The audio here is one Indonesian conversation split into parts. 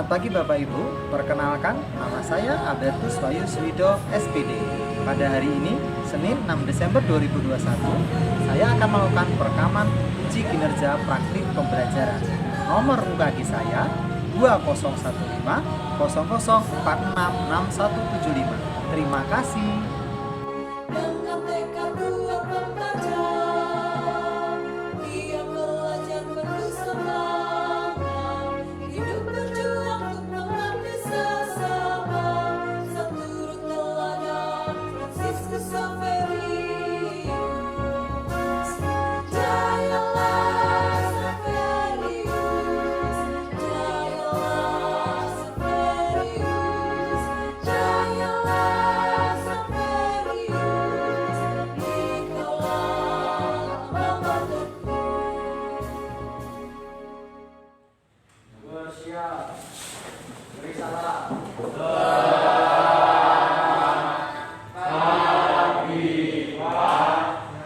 Selamat pagi Bapak Ibu, perkenalkan nama saya Albertus Wahyu Swido SPD. Pada hari ini, Senin 6 Desember 2021, saya akan melakukan perekaman uji kinerja praktik pembelajaran. Nomor UKG saya 2015 00466175. Terima kasih. Dengan tekad dua pelajar, dia belajar penuh semangat, hidup berjuang untuk mengabdi sesama, seturut teladan Fransiskus Xaverius. Jayalah Xaverius, jayalah Xaverius, jayalah Xaverius, ikaulah membantuku. Bersiap, beri salam.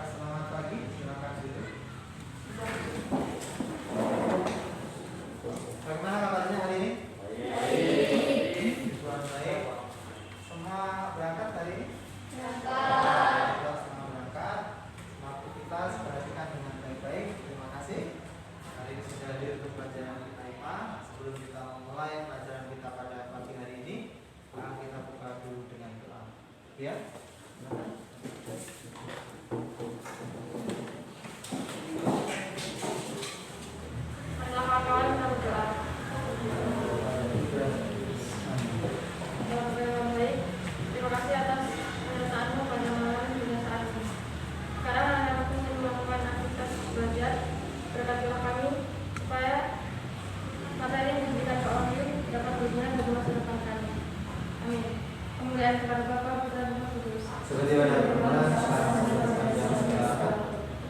Selamat pagi, silakan duduk. Bagaimana kabarnya hari ini? Kurang baik. Semua berangkat hari ini? Semua berangkat. Semua aktivitas perhatikan dengan baik-baik. Terima kasih. Hari ini sudah hadir untuk pelajaran kita IPA. Sebelum kita memulai pelajaran kita pada pagi hari ini, kita buka dulu dengan doa. Ya. Silakan. Marilah kawan kita berdoa. Bapa yang baik, terima kasih atas penyertaan-Mu pada malam hingga saat ini. Sekarang anak waktu untuk melakukan aktivitas belajar, berkatilah kami supaya materi yang diberikan ke Wahyu dapat berguna bagi masa depan kami. Amin. Kemuliaan kepada Bapa, Putra, dan Roh Kudus. Seperti mana permohonan sekarang sampai sepanjang segala abad.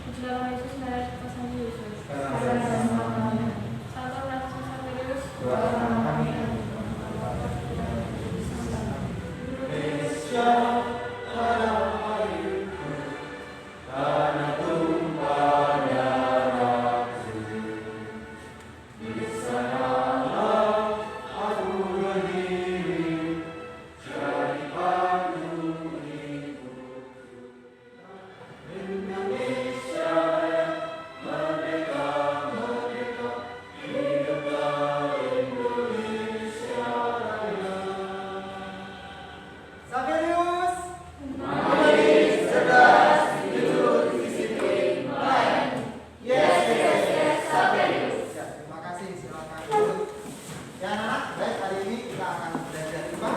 Puji dalam Yesus, mari kita sembah Yesus. Sekarang dan selamanya. Salam Fransiskus Xaverius. Doakan kami. Xaverius. Ya, terima kasih. Silakan duduk. Ya anak-anak, baik, hari ini kita akan belajar IPA.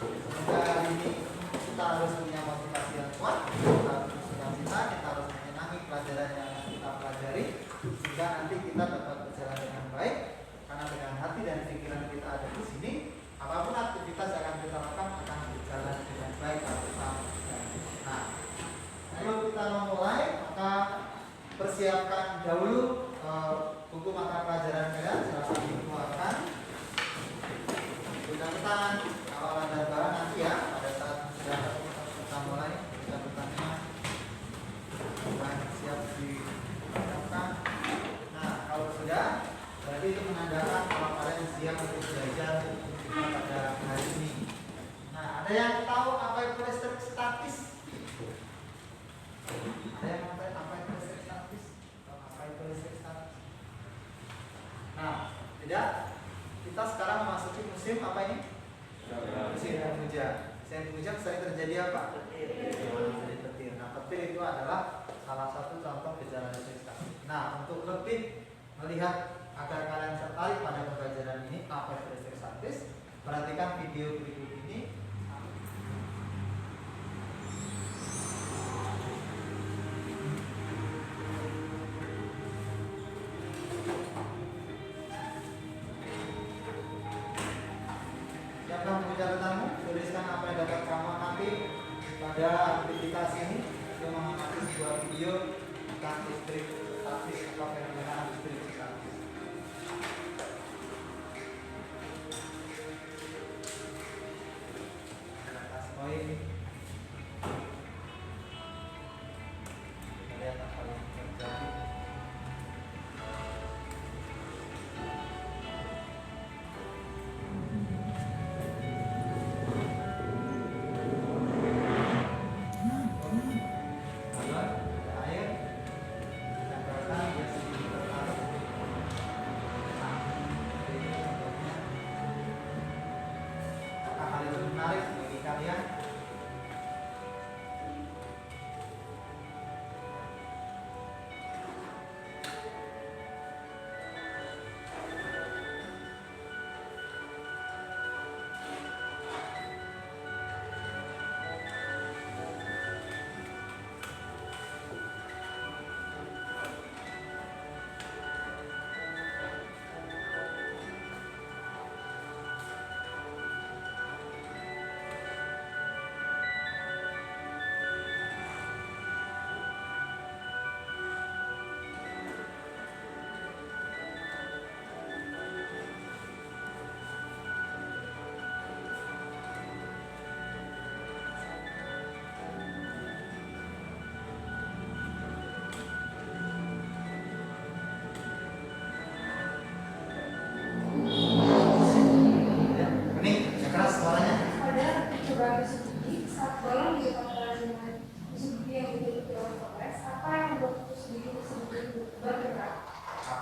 Semoga hari ini kita harus punya motivasi yang kuat, kita harus bersukacita, kita harus menyenangi pelajaran yang akan kita pelajari, sehingga nanti kita dapat berjalan dengan baik. Karena dengan hati dan pikiran kita ada di sini, apapun aktivitas yang akan kita lakukan akan berjalan dengan baik kalau kita lakukan. Nah, sebelum kita memulai, maka persiapkan dahulu buku mata pelajaran kalian. Silakan dikeluarkan. Mudah-mudahan kalau ada barang nanti ya pada saat kita mulai kita bertanya akan siap disiapkan. Nah, kalau sudah berarti itu menandakan kalau kalian siap untuk belajar pada hari ini. Nah, ada yang tahu apa itu listrik statis? Ada yang tahu apa itu listrik statis? Apa itu listrik statis? Nah, tidak. Kita sekarang memasuki musim apa ini? Musim penghujan. Musim penghujan sering terjadi apa? Terjadi petir. Nah, petir itu adalah salah satu contoh gejala listrik statis. Nah, untuk lebih melihat agar kalian tertarik pada pembelajaran ini apa itu listrik statis, perhatikan video berikut ini. Siapkan buku catatanmu, tuliskan apa yang dapat kamu amati pada aktivitas ini. Itu mengamati sebuah video tentang listrik statis atau fenomena listrik statis. Atas poin. Kita lihat apa yang terjadi.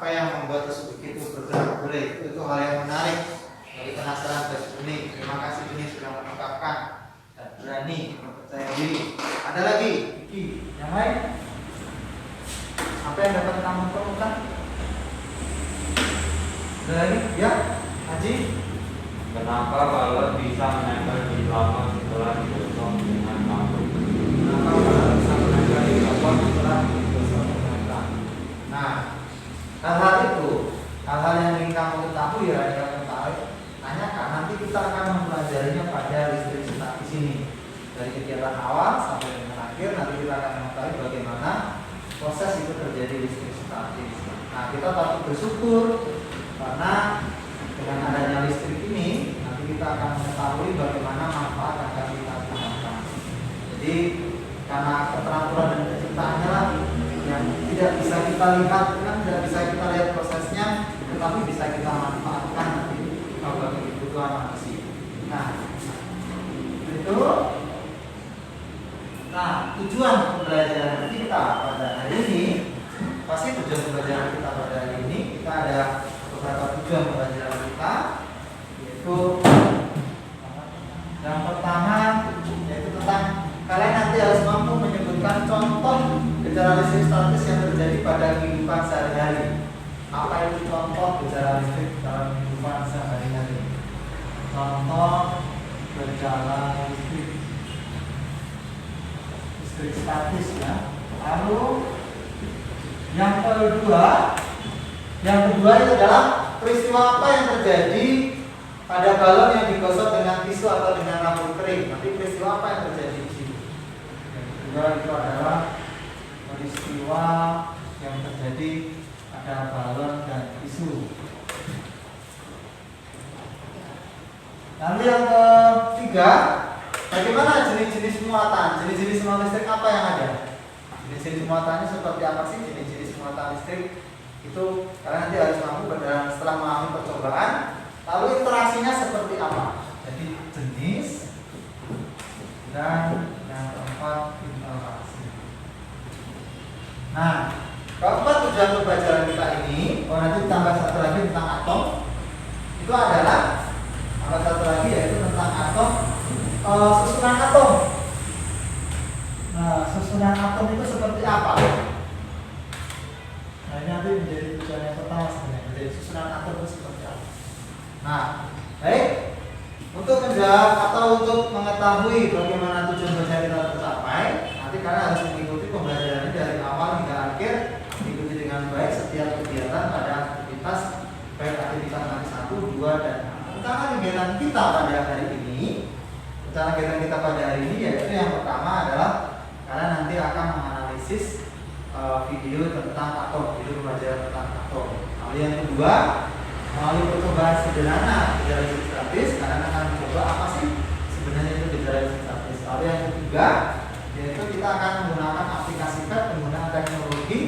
apa yang membuat tersebut itu bergerak boleh, itu hal yang menarik. Dari penasaran dari Buni, terima kasih Buni sudah mengungkapkan dan berani percaya diri. Ada lagi, Iki, yang lain? Apa yang dapat kamu temukan? Ada lagi? Ya, Haji. Kenapa balon bisa menempel di lama setelah digosok dengan mangkuk? Kenapa balon bisa menempel di lama setelah digosok dengan mangkuk? Nah, hal-hal itu, hal-hal yang ingin kamu ketahui ya, yang kamu tahu, tanyakan. Nanti kita akan mempelajarinya pada listrik statis ini. Dari kegiatan awal sampai dengan akhir, nanti kita akan mengetahui bagaimana proses itu terjadi listrik statis. Nah, kita patut bersyukur karena dengan adanya listrik ini, nanti kita akan mengetahui bagaimana manfaat yang akan kita gunakan. Jadi, karena keteraturan dan kecintaannya lah yang tidak bisa kita lihat, kan tidak bisa kita lihat prosesnya, tetapi bisa kita manfaatkan nanti bagi kebutuhan manusia. Nah, itu. Nah, tujuan pembelajaran kita pada hari ini, pasti tujuan pembelajaran kita pada hari ini, kita ada beberapa tujuan pembelajaran kita, yaitu yang pertama yaitu tentang kalian nanti harus mampu menyebutkan contoh gejala listrik statis yang terjadi pada kehidupan sehari-hari. Apa itu contoh gejala listrik dalam kehidupan sehari-hari? Contoh gejala listrik statis ya. Lalu yang kedua itu adalah peristiwa apa yang terjadi pada balon yang digosok dengan tisu atau dengan rambut kering. Nanti peristiwa apa yang terjadi di sini? Yang kedua itu adalah peristiwa yang terjadi pada balon dan tisu. Lalu yang ketiga, bagaimana jenis-jenis muatan? Jenis-jenis muatan listrik apa yang ada? Jenis-jenis muatannya seperti apa sih? Jenis-jenis muatan listrik itu kalian nanti harus mampu setelah mengalami percobaan. Lalu interaksinya seperti apa? Jadi jenis dan yang keempat interaksi. Nah, keempat tujuan pembelajaran kita ini, kalau nanti tambah satu lagi tentang atom, itu adalah tambah satu lagi yaitu tentang atom. Susunan atom. Nah, susunan atom itu seperti apa? Nah, ini nanti menjadi tujuan yang pertama sebenarnya. Jadi susunan atom itu seperti apa? Nah, baik. Untuk menjawab atau untuk mengetahui bagaimana tujuan belajar kita tercapai, nanti kalian harus mengikuti pembelajaran ini dari awal hingga akhir, ikuti dengan baik setiap kegiatan pada aktivitas, baik aktivitas nanti 1, 2, dan rencana kegiatan kita pada hari ini. Rencana kegiatan kita pada hari ini yaitu yang pertama adalah kalian nanti akan menganalisis video tentang atom, video pembelajaran tentang atom. Lalu yang kedua, melalui percobaan sederhana gejala listrik statis, kalian akan mencoba apa sih sebenarnya itu gejala listrik statis. Lalu yang ketiga, yaitu kita akan menggunakan aplikasi PET, penggunaan teknologi,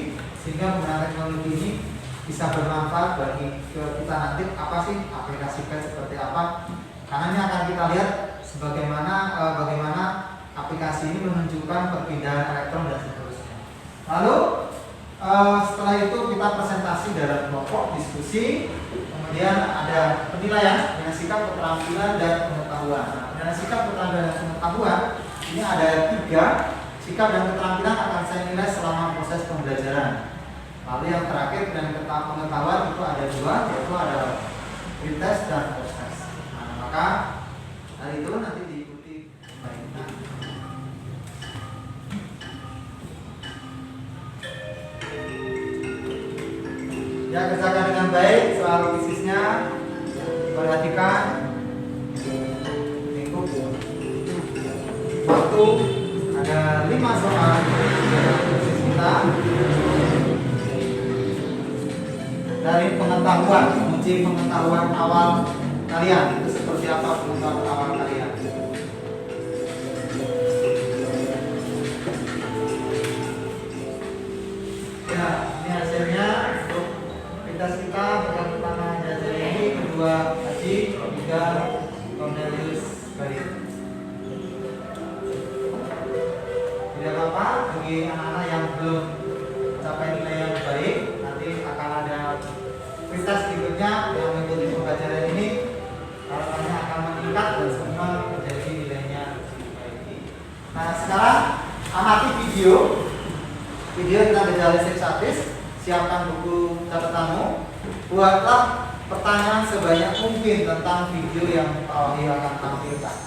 sehingga penggunaan teknologi ini bisa bermanfaat bagi kita nanti. Apa sih aplikasi PET seperti apa? Karena ini akan kita lihat bagaimana aplikasi ini menunjukkan perpindahan elektron dan seterusnya. Lalu setelah itu kita presentasi dalam kelompok diskusi, kemudian ada penilaian dengan sikap, keterampilan, dan pengetahuan. Nah, dengan sikap, keterampilan, dan pengetahuan ini ada 3. Sikap dan keterampilan akan saya nilai selama proses pembelajaran. Lalu yang terakhir dan pengetahuan itu ada 2, yaitu ada pretest dan post-test. Nah, maka hari itu nanti diikuti baiknya. Ya, kerjakan dengan baik soal fisiknya, perhatikan lingkup waktu, ada 5 soal fisis kita. Dari pengetahuan, uji pengetahuan awal kalian itu seperti apa pengetahuan awal kalian? Ya, ini hasilnya untuk pintas kita pertama belajar ini, kedua Haji, ketiga Cornelius Barit. Tidak apa-apa bagi anak-anak yang belum mencapai nilai yang baik, nanti akan ada video. Video tentang gejala listrik statis. Siapkan buku catatanmu. Buatlah pertanyaan sebanyak mungkin tentang video yang Pak Wahyu akan tampilkan.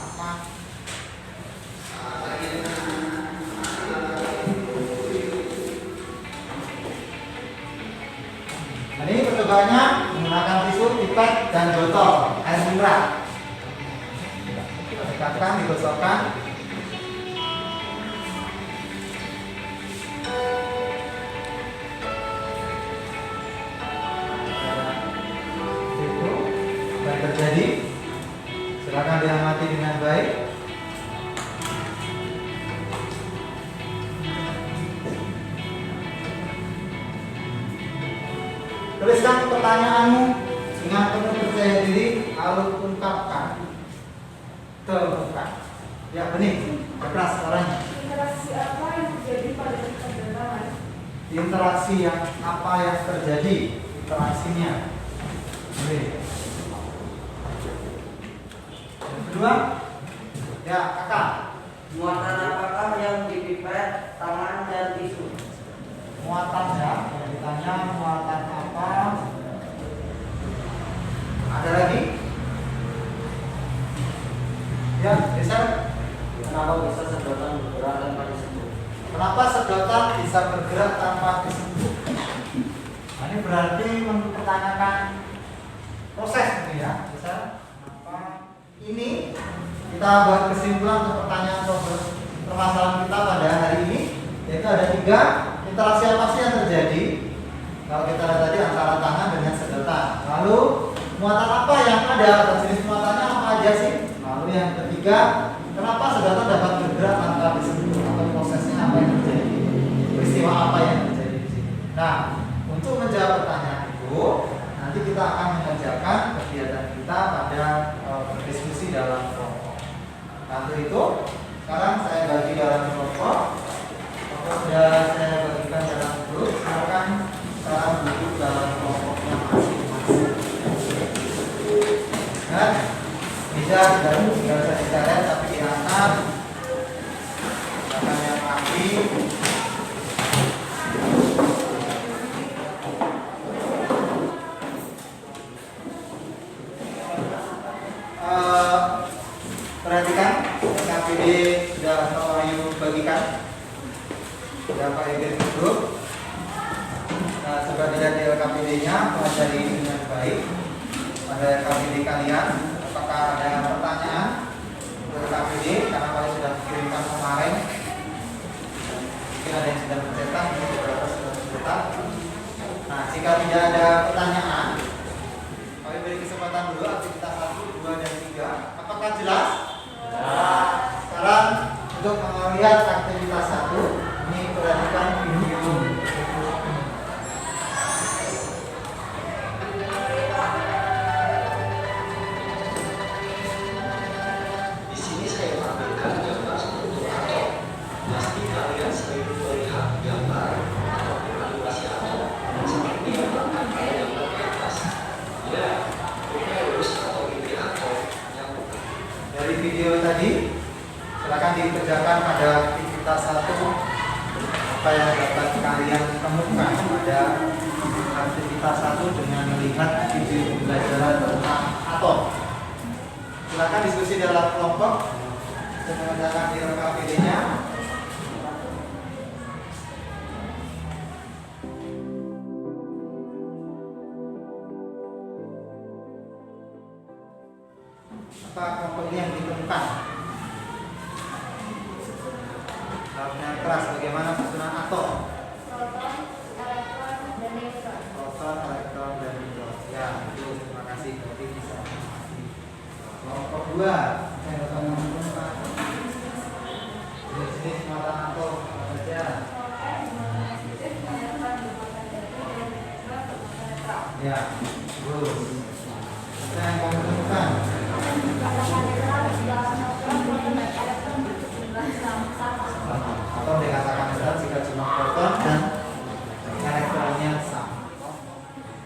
Ini percobaannya menggunakan tisu, pipet, dan botol air mineral. Dekatkan, digosokkan. Itu apa yang terjadi? Silakan diamati dengan baik. Tuliskan pertanyaanmu dengan penuh percaya diri, lalu ungkapkan. Terungkapkan. Ya, benih. Keras suaranya. Interaksi apa yang terjadi pada perdagangan? Interaksi yang apa yang terjadi? Interaksinya. Oke. Yang kedua, ya kakak. Muatan apakah yang dipipet, tangan, dan tisu? Muatan ya. Kalau ditanya muatan apa? Ada lagi? Ya, bisa. Kenapa bisa sedotan bergerak tanpa disentuh? Kenapa sedotan bisa bergerak tanpa disentuh? Nah, ini berarti mempertanyakan proses ini ya. Bisa. Kenapa ini? Kita buat kesimpulan untuk pertanyaan permasalahan kita pada hari ini, yaitu ada 3 interaksi apa sih yang terjadi. Kalau kita lihat tadi antara tangan dengan sedotan. Lalu muatan apa yang ada? Dan jenis muatannya apa aja sih? Lalu yang ketiga, kenapa sedotan dapat bergerak tanpa disentuh? Atau prosesnya apa yang terjadi? Peristiwa apa yang terjadi di sini? Nah, untuk menjawab pertanyaan itu, nanti kita akan mengerjakan kegiatan kita pada berdiskusi dalam kelompok. Nah, untuk itu, sekarang saya bagi dalam kelompok. Sudah saya bagikan dalam grup. Silakan sekarang duduk dalam kelompoknya masing-masing. Dan bisa dan tidak usah dicari tapi diangkat. Silakan yang rapi. Perhatikan KPD sudah Pak Wahyu bagikan. Sudah Pak Wahyu grup. Nah, coba dilihat di LKPD-nya, pelajari dengan baik. Pada LKPD kalian, apakah ada pertanyaan untuk LKPD? Karena kalian sudah kirimkan kemarin. Mungkin ada yang sudah mencetak, mungkin beberapa sudah mencetak. Nah, jika tidak ada pertanyaan, kami beri kesempatan dulu aktivitas 1, 2, dan 3. Apakah jelas? Sekarang untuk melihat aktivitas 1, ini perhatikan video. Di sini saya tampilkan gambar struktur atom. Pasti kalian sering melihat gambar atau evaluasi atom seperti yang ada gambar di atas. Ya, nucleus atau inti atom yang Dari video tadi, silakan dikerjakan pada aktivitas 1 apa yang dapat kalian temukan pada aktivitas 1 dengan melihat video pembelajaran tentang atom. Silakan diskusi dalam kelompok untuk mengerjakan di LKPD-nya. Apa kelompok ini yang ditemukan? Lautnya keras, bagaimana susunan atom? Proton, elektron, dan neutron. Proton, elektron, dan neutron. Ya, itu terima kasih. Berarti bisa. Kelompok 2, saya dapat menemukan jenis muatan atom apa saja? Ya, terus. Apa yang kamu temukan? Atau dikatakan berat jika jumlah proton dan elektronnya sama.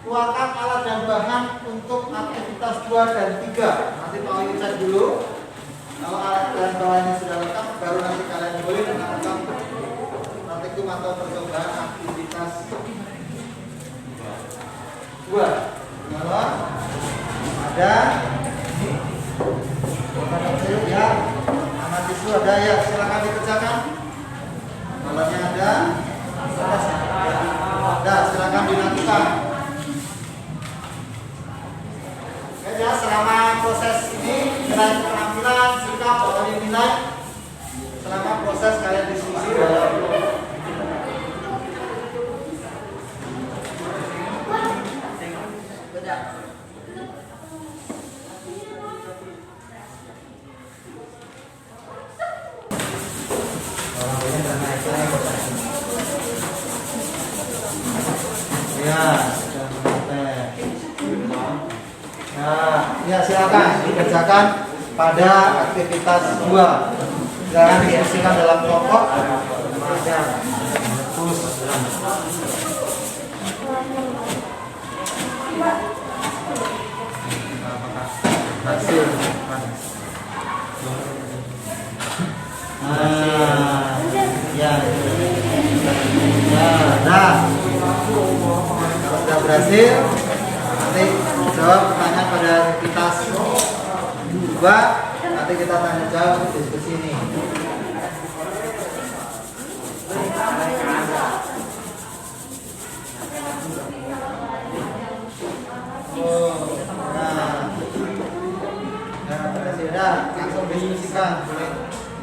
Keluarkan alat dan bahan untuk aktivitas 2 dan 3. Nanti Pak Wahyu cek dulu. Kalau alat dan bahannya sudah lengkap, baru nanti kalian boleh menambahkan ada. Ya, nama tisu ada ya, silakan dikerjakan. Balonnya ada. Ada, silakan dilakukan. Oke ya, selama proses ini nilai penampilan, sikap, atau nilai selama proses kalian diskusi ya, silakan dikerjakan pada aktivitas 2. Silakan diskusikan dalam kelompok. Hasil. Ya. Nah. Kalau sudah berhasil, nanti jawab pertanyaan pada aktivitas 2. Nanti kita tanya jawab diskusi ini. Nah, langsung diskusikan.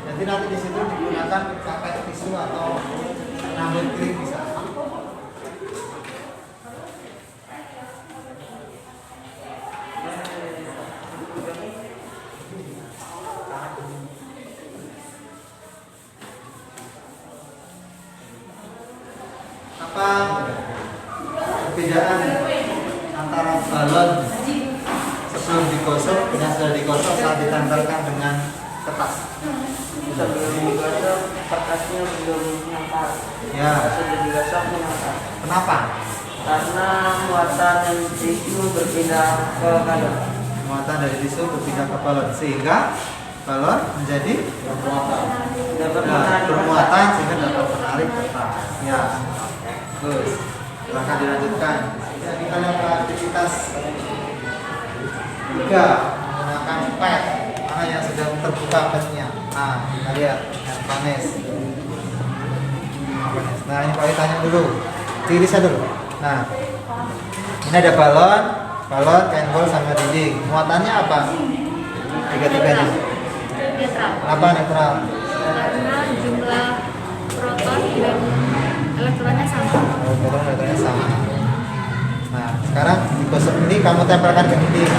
Jadi nanti di situ digunakan pakai tisu atau ngambil krim bisa. Apa perbedaan antara balon sebelum digosok dengan sudah digosok saat ditempelkan dengan kertas? Sebelum digosok kertasnya belum nyangkar. Ya. Sudah digosok menyangkar. Kenapa? Karena muatan yang tisu berpindah ke balon. Muatan dari tisu berpindah ke balon sehingga balon menjadi bermuatan sehingga dapat menarik kertas. Ya. Terus silahkan dilanjutkan. Jadi kita lihat aktivitas 3 menggunakan pad. Mana yang sudah terbuka padnya? Nah, kita lihat yang panes. Nah, ini Pak tanya dulu. Tirisnya dulu. Nah, ini ada balon, kain bol sama dinding. Muatannya apa? Tiga-tiganya. Netral. Kenapa netral? Karena jumlah proton dan elektronnya sama. Elektronnya sama. Nah, sekarang digosok ini kamu tempelkan ke dinding.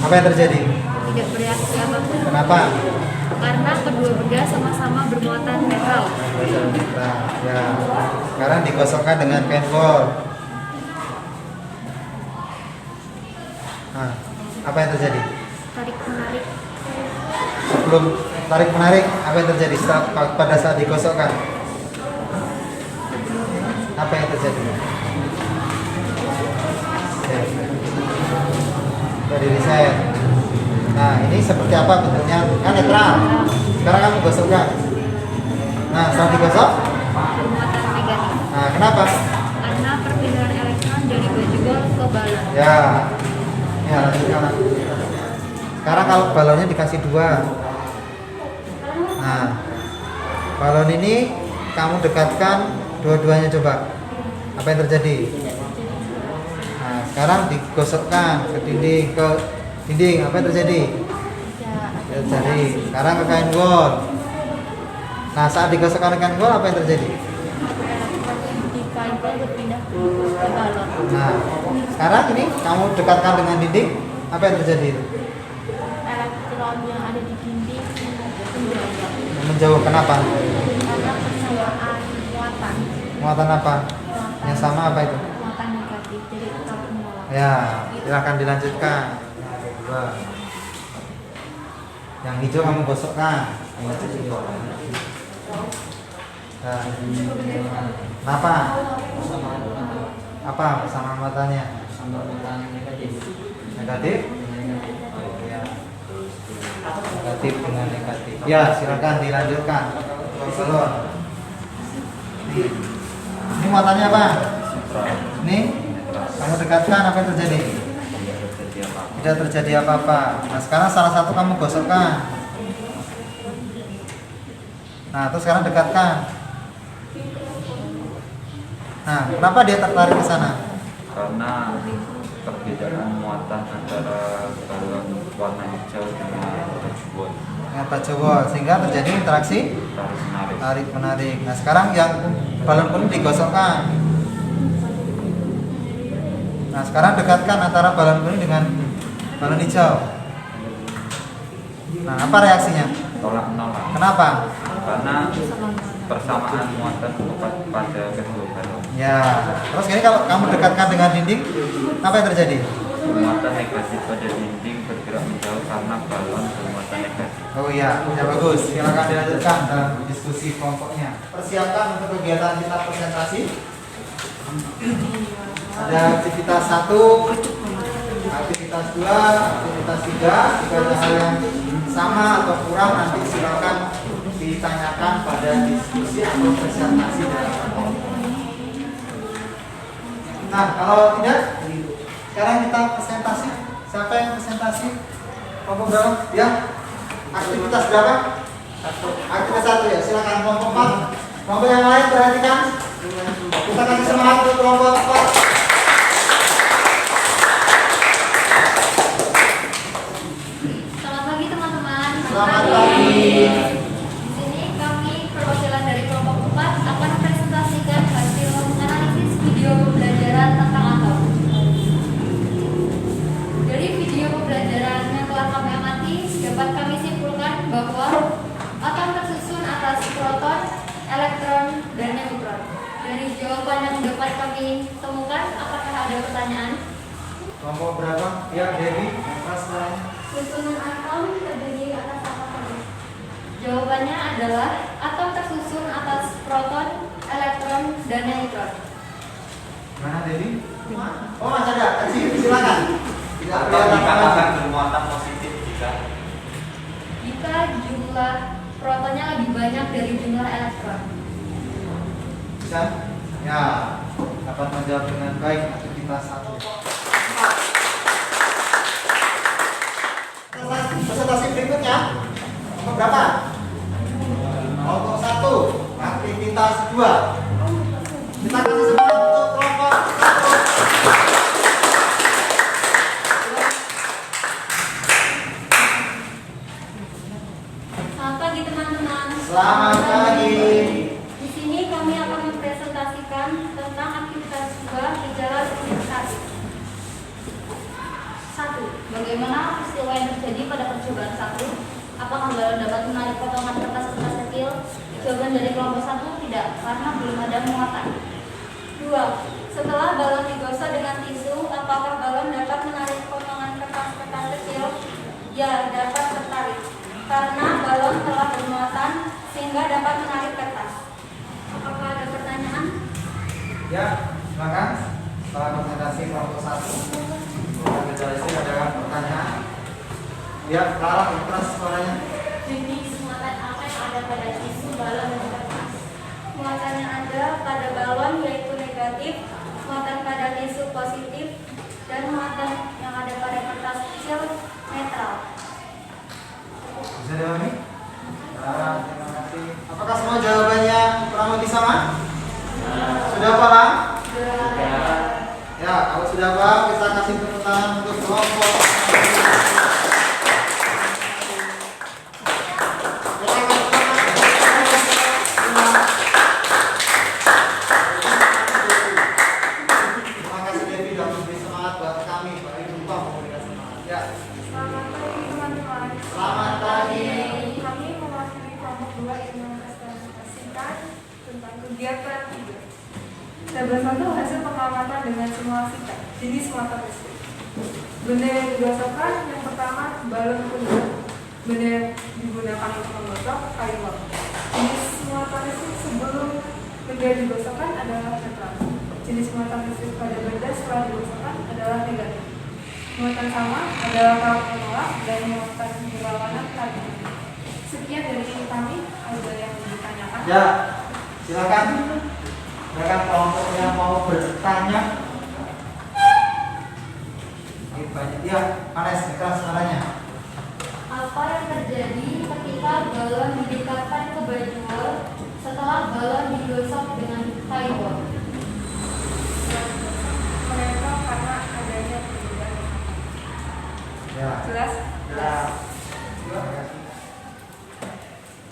Apa yang terjadi? Tidak bereaksi apapun. Kenapa? Karena kedua benda sama-sama bermuatan netral. Nah, ya. Sekarang digosokkan dengan paintball. Nah, apa yang terjadi? Tarik menarik. Sebelum tarik menarik, apa yang terjadi pada saat digosokkan? Apa yang terjadi? Dari riset. Nah, ini seperti apa bentuknya? Kan netral. Sekarang kamu gosokkan. Nah, setelah digosok, Bermuatan negatif. nah kenapa? Karena perpindahan elektron dari baju bol ke balon. Ya, ya lanjutkan. Sekarang kalau balonnya dikasih 2. Nah, balon ini kamu dekatkan dua-duanya coba. Apa yang terjadi? Nah, sekarang digosokkan ke dinding, Apa yang terjadi? Ya, Terjadi. Sekarang ke kain gol. Nah, saat digosokkan ke kain gol, apa yang terjadi? elektron di kain bol berpindah ke balon. Nah, sekarang ini kamu dekatkan dengan dinding, apa yang terjadi? Elektron yang ada di dinding menjauh. Menjauh. Kenapa? Karena persamaan muatan. Muatan apa? Yang sama apa itu? Muatan negatif. Jadi tetap menolak. Ya, silahkan dilanjutkan. Yang hijau kamu gosokkan. Nah, kenapa? Apa sama matanya? Negatif? Ya. Negatif dengan negatif. Ya, silakan dilanjutkan. Balon. Ini muatannya apa? Ini kamu dekatkan, apa yang terjadi? apa-apa. Tidak terjadi apa-apa. Nah, sekarang salah satu kamu gosokkan. Nah, terus sekarang dekatkan. Nah, kenapa dia tertarik ke sana? Karena perbedaan muatan antara balon warna hijau dengan baju Yang tajawol, sehingga terjadi interaksi tarik menarik. tarik menarik. Nah, sekarang yang balon kuning digosokkan. Nah, sekarang dekatkan antara balon kuning dengan balon hijau. Nah, apa reaksinya? Tolak menolak. Kenapa? Karena persamaan muatan pada kedua balon. Ya, terus ini kalau kamu dekatkan dengan dinding, apa yang terjadi? Muatan negatif pada dinding bergerak menjauh karena balon bermuatan negatif. Oh iya, ya bagus. Silakan dilanjutkan dalam diskusi kelompoknya. Persiapkan untuk kegiatan kita presentasi. Ada aktivitas 1, aktivitas 2, aktivitas 3. Jika ada hal yang sama atau kurang nanti silakan ditanyakan pada diskusi atau presentasi dalam kelompok. Nah, kalau tidak, sekarang kita presentasi. Siapa yang presentasi? Kelompok berapa? Ya. Aktivitas berapa? Aktivitas 1 ya. Silakan kelompok 4. Kelompok yang lain perhatikan. Kita kasih semangat untuk kelompok 4. Selamat pagi teman-teman. Selamat pagi. Di sini kami perwakilan dari kelompok 4 akan mempresentasikan hasil analisis video pembelajaran tentang atom. Dari video pembelajaran yang telah kami amati, dapat kami simpulkan bahwa atom tersusun atas proton, elektron, dan neutron. Dari jawaban yang dapat kami temukan, apakah ada pertanyaan? Kelompok berapa? Ya, Dewi. Kelas lain. Susunan atom terdiri atas apa saja? Jawabannya adalah atom tersusun atas proton, elektron, dan neutron. Mana Dewi? Oh, masih ada. Kasih, silakan. Tidak Atau kelihatan jika apa. akan bermuatan positif Jika jumlah protonnya lebih banyak dari jumlah elektron. Bisa? Ya, dapat menjawab dengan baik aktivitas 1. Presentasi berikutnya. Untuk berapa? Untuk 1. Aktivitas 2. Kita kasih semangat untuk kelompok 1. Selamat pagi teman-teman. Selamat pagi. Di sini kami akan mempresentasikan tentang aktivitas 2 gejala elektrifikasi. 1. Bagaimana peristiwa yang terjadi pada percobaan 1? Apakah balon dapat menarik potongan kertas-kertas kecil? Jawaban dari kelompok 1 tidak, karena belum ada muatan. 2. Setelah balon digosok dengan tisu, apakah balon dapat menarik potongan kertas-kertas kecil? Ya, dapat tertarik. Karena balon telah bermuatan sehingga dapat menarik kertas. Apakah ada pertanyaan? Ya, silakan. Setelah presentasi kelompok 1. Presentasi ada pertanyaan. Ya, Clara, keras suaranya. Jenis muatan apa yang ada pada tisu, balon, dan kertas? Muatannya ada pada balon yaitu negatif, muatan pada tisu positif, dan muatan yang ada pada kertas kecil netral. Bisa dipahami? Terima kasih. Apakah semua jawabannya kurang lebih sama? Sudah paham? Ya, kalau sudah paham, kita kasih tepuk tangan untuk kelompok. Terima kasih Devi sudah memberi semangat buat kami. Bagi jumpa memberikan semangat. Ya, Selamat pagi teman-teman. selamat pagi. Kami mewakili kelompok 2 yang mempresentasikan tentang kegiatan 3. Tabel 1 hasil pengamatan dengan simulasi jenis muatan listrik. Benda yang digosokkan yang pertama balon kuning. Benda yang digunakan untuk menggosok kayu lap. Jenis muatan listrik sebelum benda digosokkan adalah netral. Jenis muatan listrik pada benda setelah digosokkan adalah negatif. Muatan sama adalah tolak menolak dan muatan berlawanan tadi. Sekian dari kami, ada yang ditanyakan? Ya, silakan. Silakan kelompok yang mau bertanya. Oke, banyak ya. S, keras suaranya. Apa yang terjadi ketika balon didekatkan ke bajul setelah balon digosok dengan fiber? Menempel karena adanya perbedaan. Ya. Jelas? Jelas.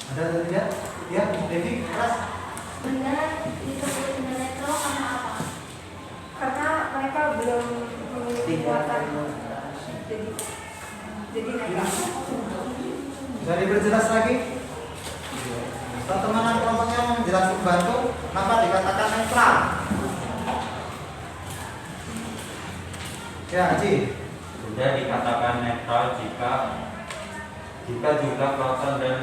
Ada atau tidak? Ya, Devi, keras. Benar disebut netral karena apa? Karena mereka belum memiliki kekuatan. Jadi netral. Bisa diperjelas lagi? Teman-teman kelompoknya mau menjelaskan bantu, kenapa dikatakan netral? Ya, Haji. Sudah dikatakan netral jika jumlah proton dan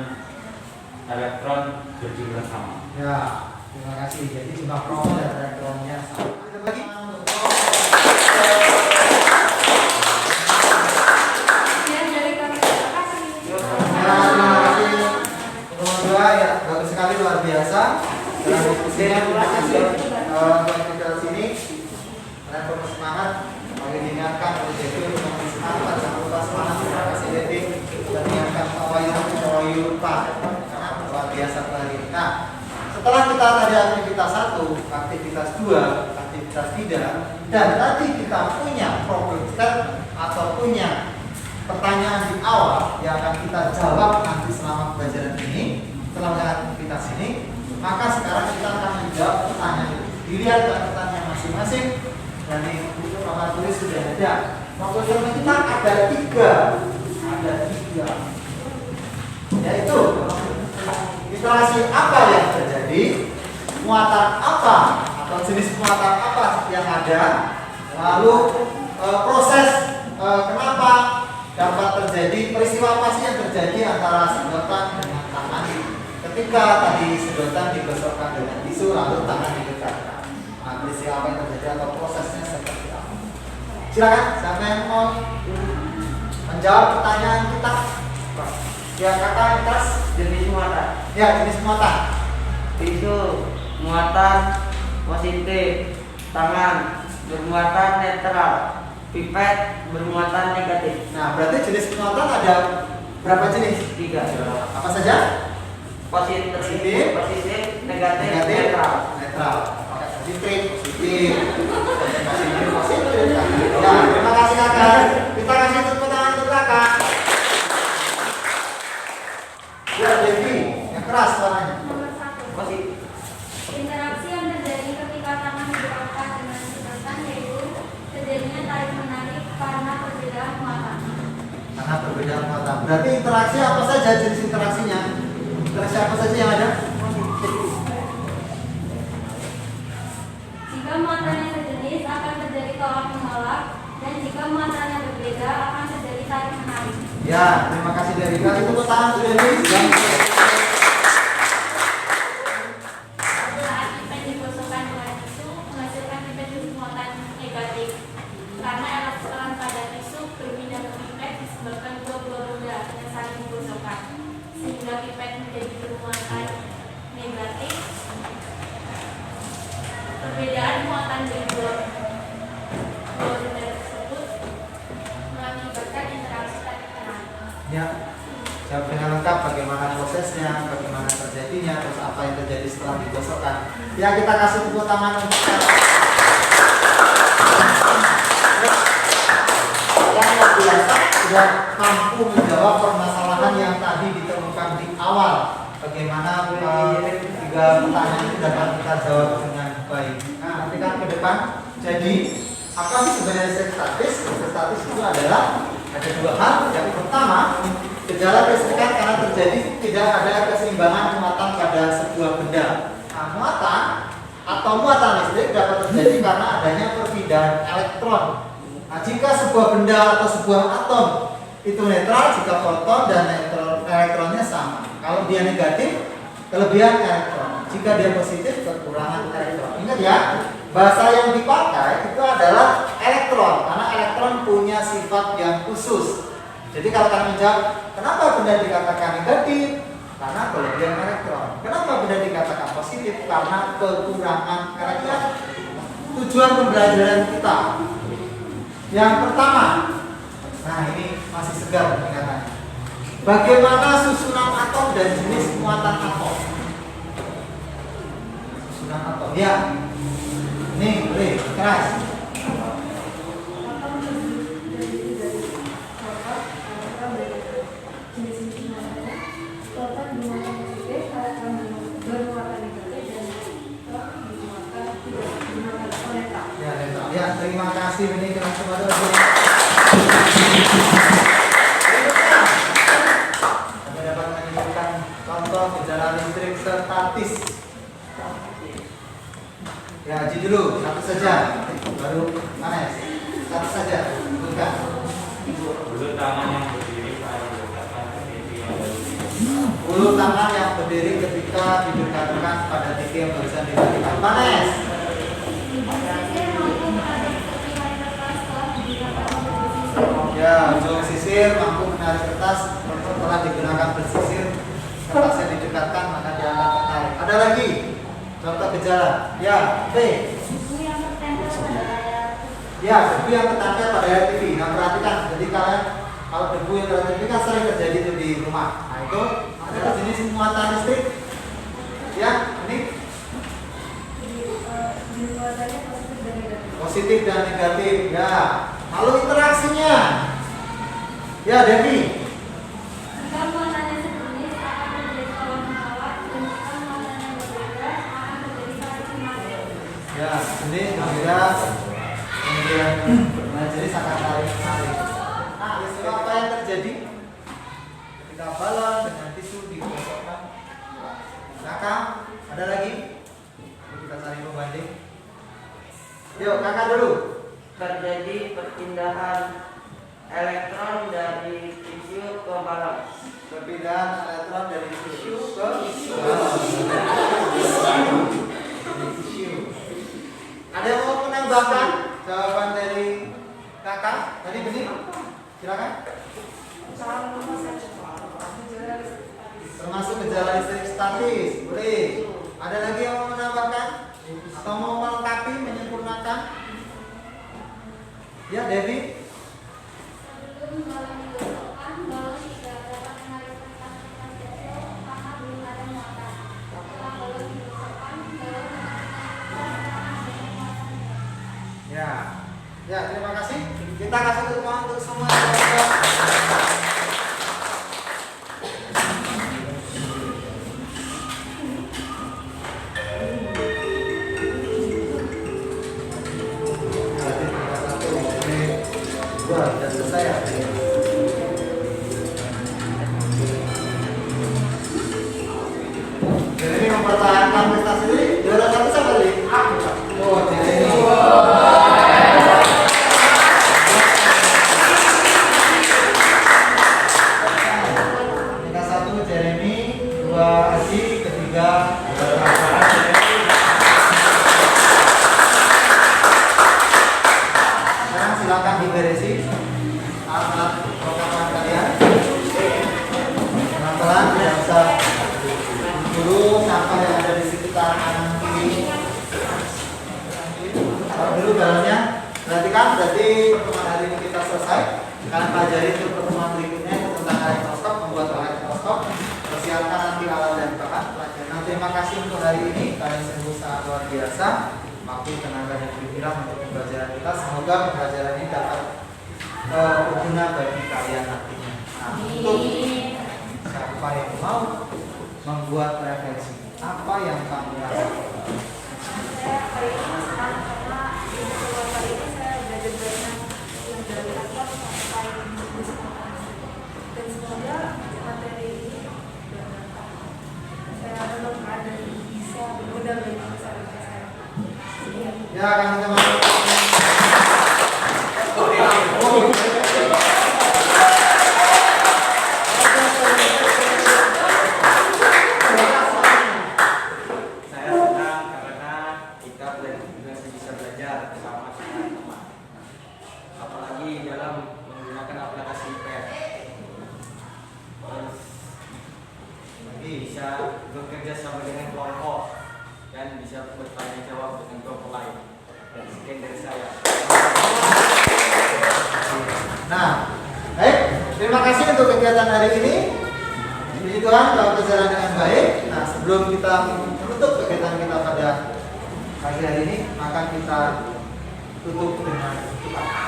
elektron berjumlah sama. Ya, terima kasih. Jadi jumlah proton dan elektronnya sama. Ada lagi? Sekian dari kami. Terima kasih. Ya, terima kasih. Nomor 2 ya, bagus sekali, luar biasa. Dalam diskusinya, terima kasih buat kita sini. Kalian perlu semangat. Bagi diingatkan oleh Devi untuk memberi semangat. Jangan lupa semangat. Terima kasih Devi. Dan diingatkan Pak lupa. Karena luar biasa kali. Nah, setelah kita tadi aktivitas 1, aktivitas 2, aktivitas 3, dan tadi kita punya problem statement atau punya pertanyaan di awal yang akan kita jawab nanti selama pembelajaran ini, setelah melihat aktivitas ini, maka sekarang kita akan menjawab pertanyaan itu. Dilihat pertanyaan masing-masing dan di buku papan tulis sudah ada. Problem statement kita ada 3, yaitu interaksi apa yang terjadi, muatan apa atau jenis muatan apa yang ada, lalu proses kenapa dapat terjadi, peristiwa apa sih yang terjadi antara sedotan dengan tangan ketika tadi sedotan digosokkan dengan tisu lalu tangan didekatkan. Nah, peristiwa apa yang terjadi atau prosesnya seperti apa? Silakan, siapa yang mau menjawab pertanyaan kita? Ya, kakak kelas. Jenis muatan. Ya, jenis muatan. Tisu muatan positif, tangan bermuatan netral, pipet bermuatan negatif. Nah, berarti jenis muatan ada berapa jenis? 3. Apa saja? Positif, negatif, Negatif, netral. netral. Oke, positif, positif. Positif, positif. Ya, terima kasih kakak. Kita kasih tepuk tangan untuk kakak. Ya, Devi, yang keras suaranya. Nomor 1. Positif. Interaksi yang terjadi ketika tangan didekatkan dengan sedotan yaitu terjadinya tarik menarik karena perbedaan muatan. Karena perbedaan muatan. Berarti interaksi apa saja jenis interaksinya? Interaksi apa saja yang ada? Jika muatannya sejenis akan terjadi tolak menolak dan jika muatannya berbeda akan terjadi tarik menarik. Ya, terima kasih dari kali tepuk tangan untuk Devi. Saat pipet digosokkan dengan tisu menghasilkan pipet bermuatan negatif karena elektron pada tisu berpindah ke pipet disebabkan dua buah roda yang saling digosokkan sehingga pipet menjadi bermuatan negatif. Perbedaan muatan dari dua roda tersebut mengakibatkan interaksi tarik menarik. Ya, jawab dengan lengkap bagaimana prosesnya, bagaimana terjadinya, terus apa yang terjadi setelah digosokkan. Ya, kita kasih tepuk tangan untuk yang luar biasa sudah mampu menjawab permasalahan yang tadi ditemukan di awal. Bagaimana 3 pertanyaan itu dapat kita jawab dengan baik. Nah, nanti kan ke depan. Jadi, apa sih sebenarnya seks statis? Seks statis itu adalah ada 2 hal. Yang pertama, gejala kelistrikan karena terjadi tidak ada keseimbangan muatan pada sebuah benda. Nah, muatan atau muatan listrik dapat terjadi karena adanya perpindahan elektron. Nah, jika sebuah benda atau sebuah atom itu netral, jika proton dan elektronnya sama. Kalau dia negatif, kelebihan elektron. Jika dia positif, kekurangan elektron. Ingat ya, bahasa yang dipakai itu adalah elektron, karena elektron punya sifat yang khusus. Jadi kalau kalian menjawab, kenapa benda dikatakan negatif? Karena kelebihan elektron. Kenapa benda dikatakan positif? Karena kekurangan elektron. Tujuan pembelajaran kita yang pertama, nah Nah, ini masih segar ingatannya. Bagaimana susunan atom dan jenis muatan atom? Susunan atom. Ya. Ini boleh keras. Atom terdiri dari proton, neutron, dan jenis-jenis muatannya. Proton bermuatan positif, neutron bermuatan negatif, dan neutron bermuatan netral. Ya, netral. Ya, terima kasih. Ini kita coba dulu. Kami dapat menunjukkan contoh gejala listrik statis. Ya, Haji dulu, satu saja. Baru Manes. Satu saja. Bukan. Bulu tangan yang berdiri pada dekatan titik yang baru. Bulu tangan yang berdiri ketika didekatkan pada titik yang barusan didekatkan. Manes. Ya, ujung sisir mampu menarik kertas setelah digunakan bersisir. Kertasnya didekatkan maka dia akan tertarik. Ada lagi contoh gejala. Ya, B. Debu yang tertempel pada layar. Ya, debu yang tertempel pada layar TV. Nah, perhatikan. Jadi kalian kalau debu yang tertempel TV kan sering terjadi itu di rumah. Nah, itu adalah jenis muatan listrik. Ya, ini Jenis muatannya positif dan negatif. positif dan negatif. Ya, lalu interaksinya. Ya, Devi. Jika muatannya sejenis akan terjadi kolom menawar, dan jika muatannya berbeda akan terjadi saling simetris. Ya, jenis berbeda. Kemudian jenis akan saling menarik. Nah, peristiwa apa yang terjadi ketika balon dengan tisu digosokkan? Kakak, ada lagi? Yuk kita cari pembanding. Yuk, kakak dulu. Terjadi perpindahan elektron dari tisu ke balon. Perpindahan elektron dari tisu ke tisu. Ada yang mau menambahkan jawaban dari kakak? Tadi benar? Silakan. Termasuk gejala listrik statis. Boleh. Ada lagi yang mau menambahkan atau mau melengkapi, menyempurnakan? Ya, Devi. Sebelum balon digosokkan, balon tidak dapat menarik kertas-kertas kecil karena belum ada muatan. Setelah balon digosokkan, balon menarik kertas karena adanya muatan. Ya. Ya, terima kasih. Kita kasih tepuk untuk semua. Berarti tinggal satu. Ini dua, sudah selesai ya. Jadi ini mempertahankan prestasi ini. Juara satu siapa tadi? Oh, jadi ini. Tingkat satu Jeremy, dua Aji, ketiga sekarang silakan diberesi alat perlengkapan kalian. Pelan-pelan, tidak usah dulu sampah yang ada di sekitar kanan kiri. Taruh dulu galonnya. Perhatikan, berarti pertemuan hari ini kita selesai. Kalian pelajari untuk pertemuan berikutnya tentang elektroskop, membuat elektroskop, persiapkan nanti alat dan bahan pelajaran. Nah, terima kasih untuk hari ini. Kalian sungguh sangat luar biasa. Waktu, tenaga, dan pikiran untuk pembelajaran kita. Semoga pembelajaran ini dapat berguna bagi kalian nantinya. Nah, untuk siapa yang mau membuat refleksi, apa yang kamu rasakan? Saya hari ini senang karena di beberapa kali ini saya belajar banyak yang dari laptop sampai bisnis informasi. Dan semoga materi ini bermanfaat. Saya berdoa dan bisa berguna bagi masyarakat saya. Ya, kami teman-teman. Saya senang karena kita masih bisa belajar bersama teman-teman. Apalagi dalam menggunakan aplikasi pet. Terus lagi bisa bekerja sama dengan kelompok dan bisa bertanya jawab dengan kelompok lain. Dan sekian dari saya. Nah, Terima kasih untuk kegiatan hari ini. Puji Tuhan telah berjalan dengan baik. Nah, sebelum kita menutup kegiatan kita pada pagi hari ini, maka kita tutup dengan doa.